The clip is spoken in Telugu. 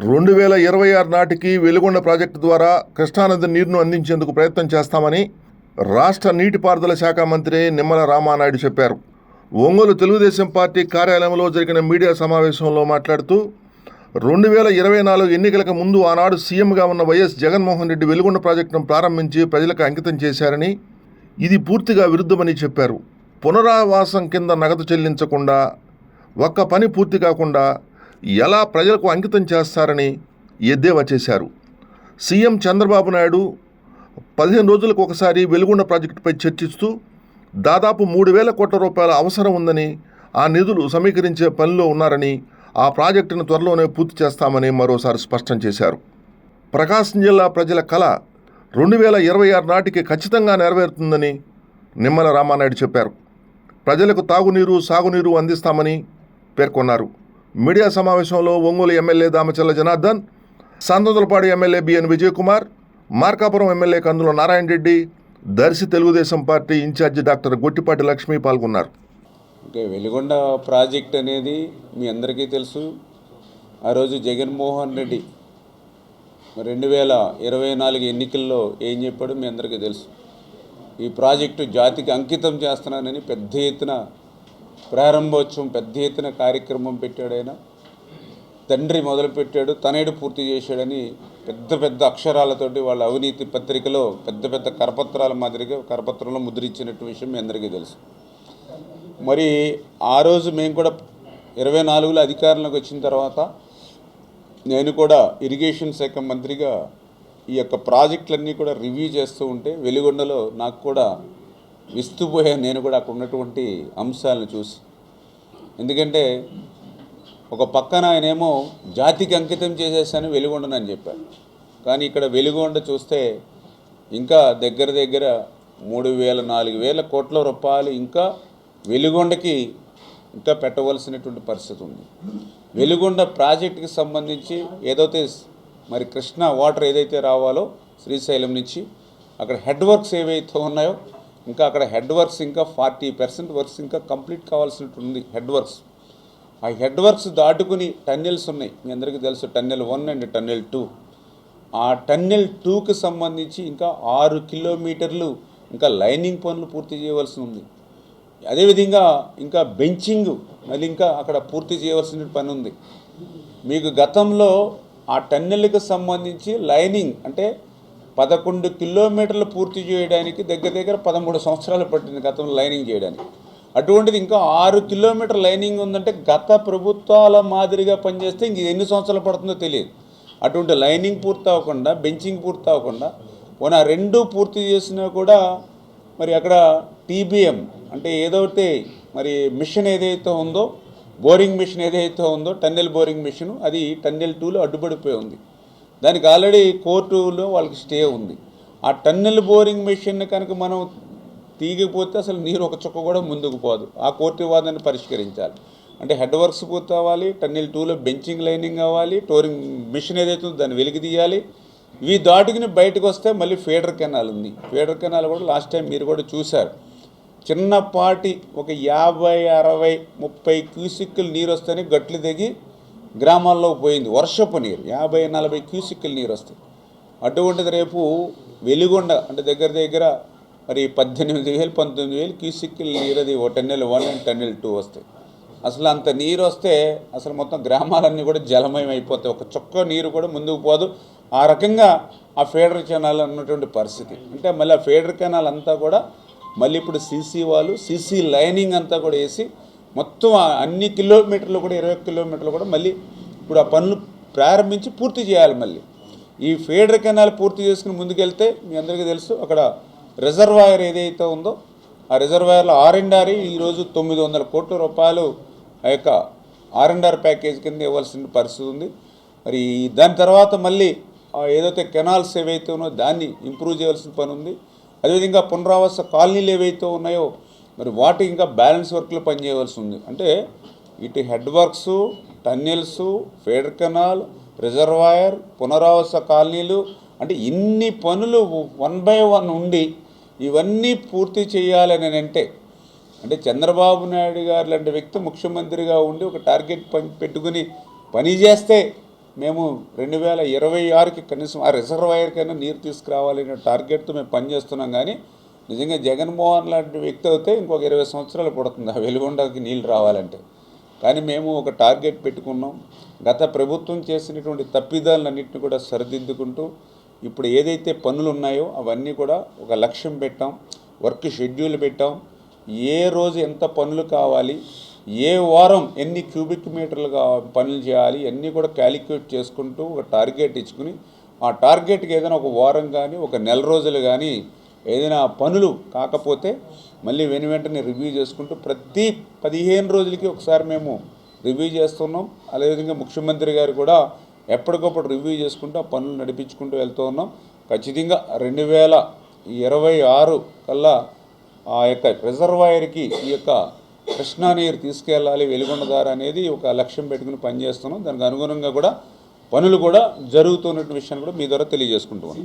2026 నాటికి వెలుగొండ ప్రాజెక్టు ద్వారా కృష్ణానది నీరును అందించేందుకు ప్రయత్నం చేస్తామని రాష్ట్ర నీటిపారుదల శాఖ మంత్రి నిమ్మల రామానాయుడు చెప్పారు. ఒంగోలు తెలుగుదేశం పార్టీ కార్యాలయంలో జరిగిన మీడియా సమావేశంలో మాట్లాడుతూ 2024 ఎన్నికలకు ముందు ఆనాడు సీఎంగా ఉన్న వైఎస్ జగన్మోహన్ రెడ్డి వెలుగొండ ప్రాజెక్టును ప్రారంభించి ప్రజలకు అంకితం చేశారని, ఇది పూర్తిగా విరుద్ధమని చెప్పారు. పునరావాసం కింద నగదు చెల్లించకుండా, ఒక్క పని పూర్తి కాకుండా ఎలా ప్రజలకు అంకితం చేస్తారని ఎద్దేవా చేశారు. సీఎం చంద్రబాబు నాయుడు 15 రోజులకు ఒకసారి వెలుగొండ ప్రాజెక్టుపై చర్చిస్తూ దాదాపు 3,000 కోట్ల రూపాయల అవసరం ఉందని, ఆ నిధులు సమీకరించే పనిలో ఉన్నారని, ఆ ప్రాజెక్టును త్వరలోనే పూర్తి చేస్తామని మరోసారి స్పష్టం చేశారు. ప్రకాశం జిల్లా ప్రజల కళ 2026 నాటికి ఖచ్చితంగా నెరవేరుతుందని నిమ్మల రామానాయుడు చెప్పారు. ప్రజలకు తాగునీరు, సాగునీరు అందిస్తామని పేర్కొన్నారు. మీడియా సమావేశంలో Ongole MLA Damacharla Janardhan, Santhanuthalapadu MLA B N Vijayakumar, Markapuram MLA Kandula Narayana Reddy, Darsi Telugu Desam party incharge doctor Gottipati Lakshmi పాల్గొన్నారు. వెలుగొండ ప్రాజెక్ట్ అనేది మీ అందరికీ తెలుసు. ఆ రోజు జగన్మోహన్ రెడ్డి 2024 ఎన్నికల్లో ఏం చెప్పాడో మీ అందరికీ తెలుసు. ఈ ప్రాజెక్టు జాతికి అంకితం చేస్తున్నానని పెద్ద ఎత్తున ప్రారంభోత్సవం, పెద్ద ఎత్తున కార్యక్రమం పెట్టాడు. ఆయన తండ్రి మొదలుపెట్టాడు, తనేడు పూర్తి చేశాడని పెద్ద పెద్ద అక్షరాలతోటి వాళ్ళ అవినీతి పత్రికలో పెద్ద పెద్ద కరపత్రాల మాదిరిగా కరపత్రంలో ముద్రించినట్టు విషయం మీ అందరికీ తెలుసు. మరి ఆ రోజు మేము కూడా 24లో అధికారంలోకి వచ్చిన తర్వాత నేను కూడా ఇరిగేషన్ శాఖ మంత్రిగా ఈ యొక్క ప్రాజెక్టులన్నీ కూడా రివ్యూ చేస్తూ ఉంటే వెలుగొండలో నాకు కూడా విస్తుపోయాను. నేను కూడా అక్కడ ఉన్నటువంటి అంశాలను చూసి, ఎందుకంటే ఒక పక్కన ఆయనేమో జాతికి అంకితం చేసేసాను వెలుగొండనని చెప్పారు. కానీ ఇక్కడ వెలుగొండ చూస్తే ఇంకా దగ్గర 3,000-4,000 కోట్ల రూపాయలు ఇంకా వెలుగొండకి ఇంకా పెట్టవలసినటువంటి పరిస్థితి ఉంది. వెలుగొండ ప్రాజెక్టుకి సంబంధించి ఏదైతే మరి కృష్ణా వాటర్ ఏదైతే రావాలో శ్రీశైలం నుంచి అక్కడ హెడ్ వర్క్స్ ఏవైతే ఉన్నాయో ఇంకా అక్కడ హెడ్ వర్క్స్ ఇంకా 40% వర్క్స్ ఇంకా కంప్లీట్ కావాల్సినటువంటి హెడ్ వర్క్స్. ఆ హెడ్ వర్క్స్ దాటుకుని టన్నెల్స్ ఉన్నాయి, మీ అందరికీ తెలుసు, టన్నెల్ 1 అండ్ టన్నెల్ 2. ఆ టన్నెల్ 2కి సంబంధించి ఇంకా 6 కిలోమీటర్లు ఇంకా లైనింగ్ పనులు పూర్తి చేయవలసి ఉంది. అదేవిధంగా ఇంకా బెంచింగ్ మళ్ళీ ఇంకా అక్కడ పూర్తి చేయవలసిన పని ఉంది. మీకు గతంలో ఆ టన్నెల్కి సంబంధించి లైనింగ్ అంటే 11 కిలోమీటర్లు పూర్తి చేయడానికి దగ్గర 13 సంవత్సరాలు పట్టింది గతంలో లైనింగ్ చేయడానికి. అటువంటిది ఇంకా 6 కిలోమీటర్ లైనింగ్ ఉందంటే గత ప్రభుత్వాల మాదిరిగా పనిచేస్తే ఇంక ఎన్ని సంవత్సరాలు పడుతుందో తెలియదు. అటువంటి లైనింగ్ పూర్తి అవ్వకుండా, బెంచింగ్ పూర్తి అవ్వకుండా పోనీ ఆ 2 పూర్తి చేసినా కూడా మరి అక్కడ టీబీఎం అంటే ఏదైతే మరి మిషన్ ఏదైతే ఉందో, బోరింగ్ మిషన్ ఏదైతే ఉందో, టన్నెల్ బోరింగ్ మిషన్, అది టన్నెల్ 2లో అడ్డుపడిపోయి ఉంది. దానికి ఆల్రెడీ కోర్టులో వాళ్ళకి స్టే ఉంది. ఆ టన్నెల్ బోరింగ్ మెషిన్ కనుక మనం తీగిపోతే అసలు నీరు ఒక చుక్క కూడా ముందుకు పోదు. ఆ కోర్టు వివాదాన్ని పరిష్కరించాలి అంటే హెడ్ వర్క్స్ పూర్తి అవ్వాలి, టన్నెల్ 2లో బెంచింగ్ లైనింగ్ అవ్వాలి, టోరింగ్ మిషన్ ఏదైతే ఉందో దాన్ని వెలికి తీయాలి. ఇవి దాటుకుని బయటకు వస్తే మళ్ళీ ఫీడర్ కెనాల్ ఉంది. ఫీడర్ కెనాల్ కూడా లాస్ట్ టైం మీరు కూడా చూశారు. చిన్నపాటి ఒక 50, 60, 30 క్యూసిక్కులు నీరు వస్తేనే గట్లు దిగి గ్రామాల్లో పోయింది. వర్షపు నీరు 50, 40 క్యూసిక్కులు నీరు వస్తాయి. అటువంటిది రేపు వెలుగొండ అంటే దగ్గర మరి 18,000, 19,000 క్యూసిక్కుల నీరు అది టన్నెల్ 1 అండ్ టన్నెల్ 2 వస్తాయి. అసలు అంత నీరు వస్తే అసలు మొత్తం గ్రామాలన్నీ కూడా జలమయం అయిపోతాయి. ఒక చుక్క నీరు కూడా ముందుకు పోదు. ఆ రకంగా ఆ ఫీడర్ కెనాల్ ఉన్నటువంటి పరిస్థితి. అంటే మళ్ళీ ఆ ఫీడర్ కెనాల్ అంతా కూడా మళ్ళీ ఇప్పుడు సీసీ వాళ్ళు, సీసీ లైనింగ్ అంతా కూడా వేసి మొత్తం అన్ని కిలోమీటర్లు కూడా 20 కిలోమీటర్లు కూడా మళ్ళీ ఇప్పుడు ఆ పనులు ప్రారంభించి పూర్తి చేయాలి. మళ్ళీ ఈ ఫీడర్ కెనాల్ పూర్తి చేసుకుని ముందుకెళ్తే మీ అందరికీ తెలుసు అక్కడ రిజర్వాయర్ ఏదైతే ఉందో ఆ రిజర్వాయర్లో R&R ఈరోజు 900 కోట్ల రూపాయలు ఆ యొక్క R&R ప్యాకేజ్ కింద ఇవ్వాల్సిన పరిస్థితి ఉంది. మరి దాని తర్వాత మళ్ళీ ఏదైతే కెనాల్స్ ఏవైతే ఉన్నాయో దాన్ని ఇంప్రూవ్ చేయాల్సిన పని ఉంది. అదేవిధంగా పునరావాస కాలనీలు ఏవైతే ఉన్నాయో మరి వాటి ఇంకా బ్యాలెన్స్ వర్క్లో పనిచేయవలసి ఉంది. అంటే ఇటు head works, tunnels, feeder canal, reservoir, పునరావాస కాలనీలు అంటే ఇన్ని పనులు 1 by 1 ఉండి ఇవన్నీ పూర్తి చేయాలని అంటే చంద్రబాబు నాయుడు గారు లాంటి వ్యక్తి ముఖ్యమంత్రిగా ఉండి ఒక టార్గెట్ పెట్టుకుని పని చేస్తే మేము 2026కి కనీసం ఆ రిజర్వాయర్కైనా నీరు తీసుకురావాలనే టార్గెట్తో మేము పనిచేస్తున్నాం. కానీ నిజంగా జగన్మోహన్ లాంటి వ్యక్తి అయితే ఇంకొక 20 సంవత్సరాలు పడుతుంది ఆ వెలుగొండకి నీళ్ళు రావాలంటే. కానీ మేము ఒక టార్గెట్ పెట్టుకున్నాం. గత ప్రభుత్వం చేసినటువంటి తప్పిదాలన్నింటినీ కూడా సరిదిద్దుకుంటూ ఇప్పుడు ఏదైతే పనులు ఉన్నాయో అవన్నీ కూడా ఒక లక్ష్యం పెట్టాం, వర్క్ షెడ్యూల్ పెట్టాం. ఏ రోజు ఎంత పనులు కావాలి, ఏ వారం ఎన్ని క్యూబిక్ మీటర్లుగా పనులు చేయాలి, అన్నీ కూడా క్యాలిక్యులేట్ చేసుకుంటూ ఒక టార్గెట్ ఇచ్చుకుని ఆ టార్గెట్కి ఏదైనా ఒక వారం కానీ ఒక నెల రోజులు కానీ ఏదైనా పనులు కాకపోతే మళ్ళీ వెంటనే రివ్యూ చేసుకుంటూ ప్రతి 15 రోజులకి ఒకసారి మేము రివ్యూ చేస్తున్నాం. అదేవిధంగా ముఖ్యమంత్రి గారు కూడా ఎప్పటికప్పుడు రివ్యూ చేసుకుంటూ ఆ పనులు నడిపించుకుంటూ వెళ్తూ ఉన్నాం. ఖచ్చితంగా 2026 కల్లా ఆ యొక్క రిజర్వాయర్కి ఈ యొక్క కృష్ణా నీరు తీసుకెళ్ళాలి వెలుగొండ ద్వారా అనేది ఒక లక్ష్యం పెట్టుకుని పనిచేస్తున్నాం. దానికి అనుగుణంగా కూడా పనులు కూడా జరుగుతున్న విషయాన్ని కూడా మీ ద్వారా తెలియజేసుకుంటున్నాం.